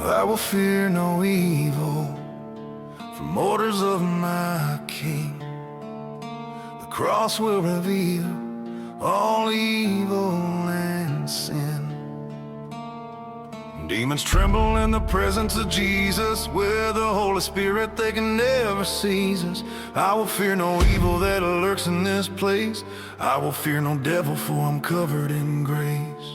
I will fear no evil from orders of my King. The cross will reveal all evil and sin. Demons tremble in the presence of Jesus. With the Holy Spirit they can never seize us. I will fear no evil that lurks in this place. I will fear no devil, for I'm covered in grace.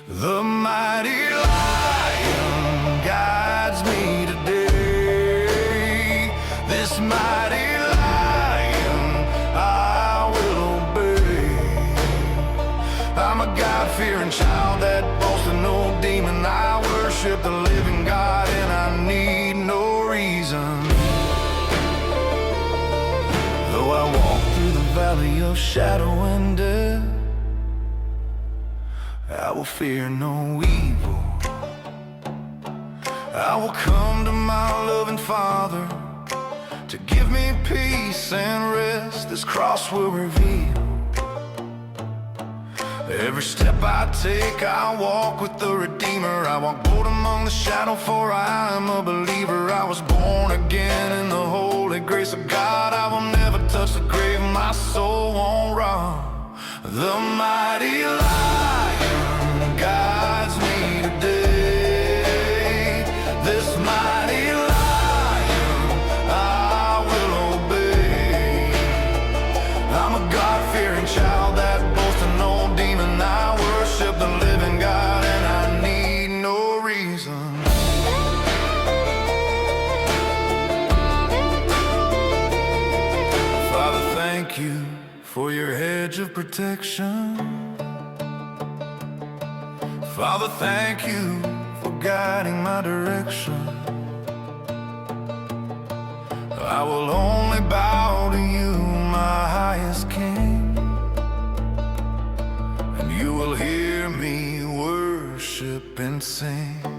The mighty lion guides me today. This mighty lion I will obey. I'm a God-fearing child that boasts in no demon. I worship the living God and I need no reason. Though I walk through the valley of shadow and death, I will fear no evil. I will come to my loving Father to give me peace and rest. This cross will reveal every step I take. I walk with the Redeemer. I walk bold among the shadow, for I am a believer. I was born again in the holy grace of God. I will never touch the grave, my soul won't rot. The mighty lion guides me today. This mighty lion I will obey. I'm a God-fearing child that boasts in no demon. I worship the living God and I need no reason. Father, thank you for your hedge of protection. Father, thank you for guiding my direction. I will only bow to you, my highest King, and you will hear me worship and sing.